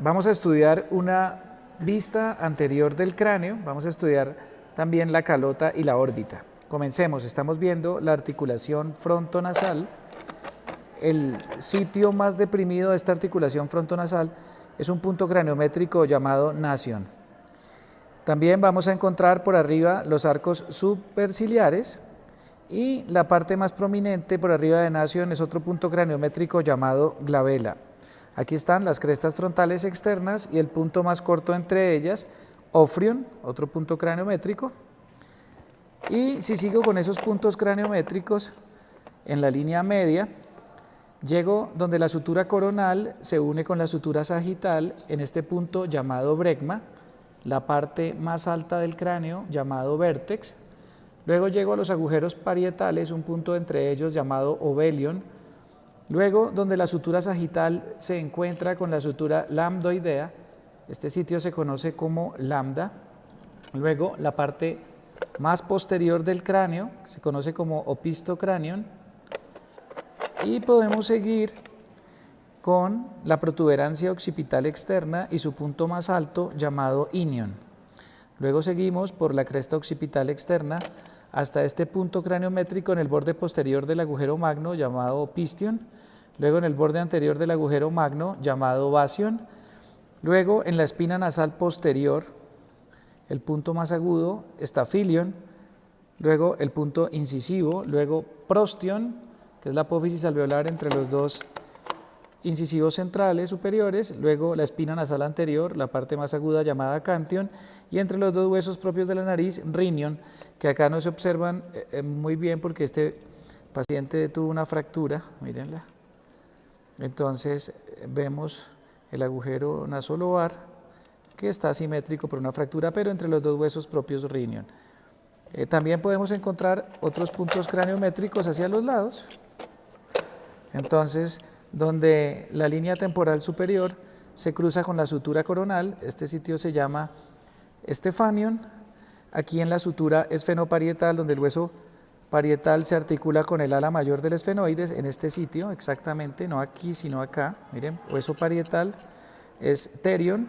Vamos a estudiar una vista anterior del cráneo, vamos a estudiar también la calota y la órbita. Comencemos, estamos viendo la articulación frontonasal. El sitio más deprimido de esta articulación frontonasal es un punto craniométrico llamado nasion. También vamos a encontrar por arriba los arcos superciliares y la parte más prominente por arriba de nasion es otro punto craniométrico llamado glabela. Aquí están las crestas frontales externas y el punto más corto entre ellas, ofrion, otro punto craniométrico. Y si sigo con esos puntos craniométricos en la línea media, llego donde la sutura coronal se une con la sutura sagital en este punto llamado brecma, la parte más alta del cráneo llamado vértex. Luego llego a los agujeros parietales, un punto entre ellos llamado ovelion. Luego, donde la sutura sagital se encuentra con la sutura lambdoidea, este sitio se conoce como lambda. Luego, la parte más posterior del cráneo se conoce como opistocranion. Y podemos seguir con la protuberancia occipital externa y su punto más alto llamado inion. Luego seguimos por la cresta occipital externa hasta este punto craniométrico en el borde posterior del agujero magno llamado opistion, luego en el borde anterior del agujero magno llamado basion, luego en la espina nasal posterior, el punto más agudo, staphylion, luego el punto incisivo, luego prostion, que es la apófisis alveolar entre los dos incisivos centrales superiores, luego la espina nasal anterior, la parte más aguda llamada cantion, y entre los dos huesos propios de la nariz, rhinion, que acá no se observan muy bien porque este paciente tuvo una fractura, mírenla. Entonces vemos el agujero nasolobar que está asimétrico por una fractura, pero entre los dos huesos propios rhinion. También podemos encontrar otros puntos craniométricos hacia los lados. Entonces, donde la línea temporal superior se cruza con la sutura coronal, este sitio se llama Stephanion. Aquí en la sutura esfenoparietal, donde el hueso parietal se articula con el ala mayor del esfenoides, en este sitio exactamente, no aquí sino acá, miren, hueso parietal es terion.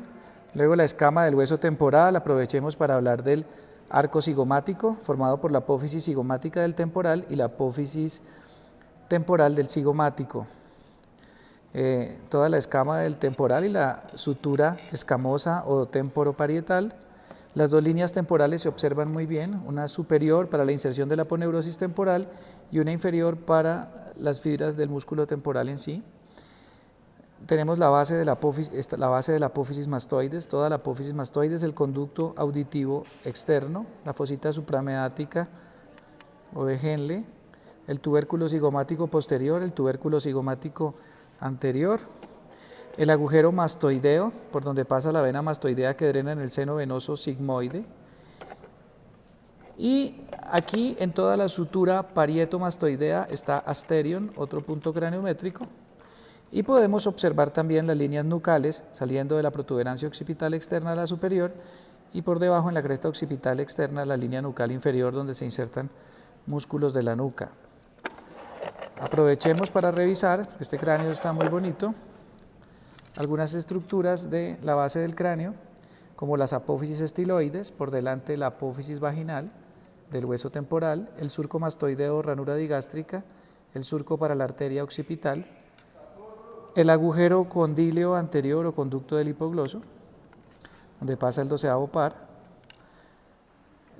Luego la escama del hueso temporal, aprovechemos para hablar del arco cigomático, formado por la apófisis cigomática del temporal y la apófisis temporal del cigomático. Toda la escama del temporal y la sutura escamosa o temporoparietal. Las dos líneas temporales se observan muy bien, una superior para la inserción de la aponeurosis temporal y una inferior para las fibras del músculo temporal en sí. Tenemos la base de la apófisis mastoides, toda la apófisis mastoides, el conducto auditivo externo, la fosita suprameática o de Henle, el tubérculo cigomático posterior, el tubérculo cigomático anterior, el agujero mastoideo, por donde pasa la vena mastoidea que drena en el seno venoso sigmoide. Y aquí en toda la sutura parieto-mastoidea está asterion, otro punto craniométrico. Y podemos observar también las líneas nucales saliendo de la protuberancia occipital externa a la superior y por debajo en la cresta occipital externa la línea nucal inferior donde se insertan músculos de la nuca. Aprovechemos para revisar, este cráneo está muy bonito, algunas estructuras de la base del cráneo, como las apófisis estiloides, por delante la apófisis vaginal del hueso temporal, el surco mastoideo ranura digástrica, el surco para la arteria occipital, el agujero condíleo anterior o conducto del hipogloso, donde pasa el 12º par.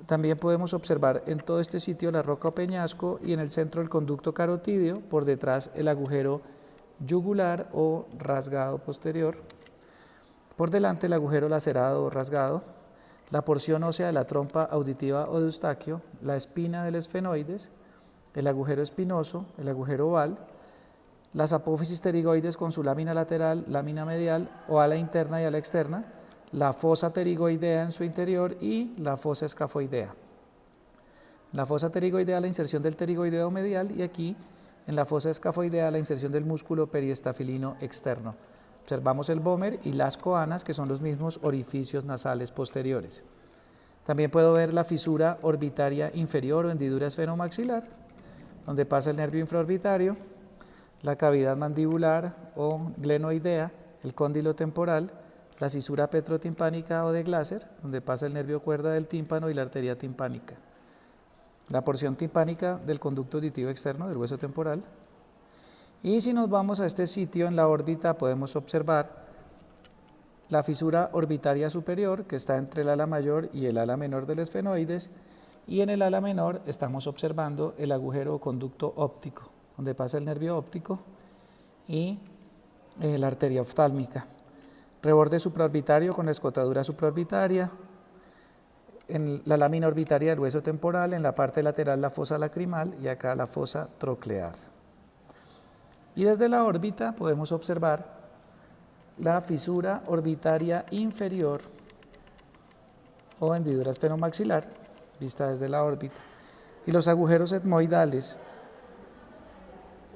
También podemos observar en todo este sitio la roca o peñasco y en el centro el conducto carotídeo, por detrás el agujero yugular o rasgado posterior, por delante el agujero lacerado o rasgado, la porción ósea de la trompa auditiva o de Eustaquio, la espina del esfenoides, el agujero espinoso, el agujero oval, las apófisis pterigoides con su lámina lateral, lámina medial o ala interna y ala externa, la fosa pterigoidea en su interior y la fosa escafoidea. La fosa pterigoidea, la inserción del pterigoideo medial, y aquí en la fosa escafoidea la inserción del músculo periestafilino externo. Observamos el vómer y las coanas, que son los mismos orificios nasales posteriores. También puedo ver la fisura orbitaria inferior o hendidura esfenomaxilar, donde pasa el nervio infraorbitario, la cavidad mandibular o glenoidea, el cóndilo temporal, la cisura petrotimpánica o de Glaser, donde pasa el nervio cuerda del tímpano y la arteria timpánica. La porción timpánica del conducto auditivo externo del hueso temporal. Y si nos vamos a este sitio en la órbita, podemos observar la fisura orbitaria superior, que está entre el ala mayor y el ala menor del esfenoides, y en el ala menor estamos observando el agujero o conducto óptico, donde pasa el nervio óptico y la arteria oftálmica. Reborde supraorbitario con la escotadura supraorbitaria, en la lámina orbitaria del hueso temporal, en la parte lateral la fosa lacrimal y acá la fosa troclear. Y desde la órbita podemos observar la fisura orbitaria inferior o hendidura esfenomaxilar, vista desde la órbita, y los agujeros etmoidales,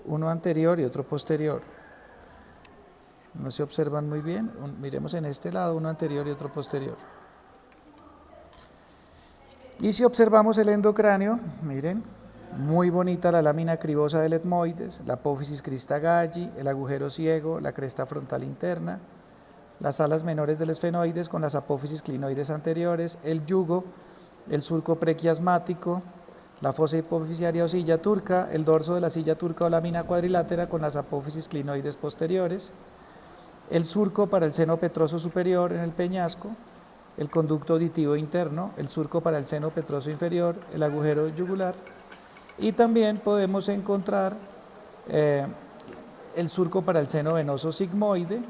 uno anterior y otro posterior. No se observan muy bien, miremos en este lado, uno anterior y otro posterior. Y si observamos el endocráneo, miren, muy bonita la lámina cribosa del etmoides, la apófisis crista galli, el agujero ciego, la cresta frontal interna, las alas menores del esfenoides con las apófisis clinoides anteriores, el yugo, el surco prequiasmático, la fosa hipofisiaria o silla turca, el dorso de la silla turca o lámina cuadrilátera con las apófisis clinoides posteriores, el surco para el seno petroso superior en el peñasco, el conducto auditivo interno, el surco para el seno petroso inferior, el agujero yugular, y también podemos encontrar el surco para el seno venoso sigmoide,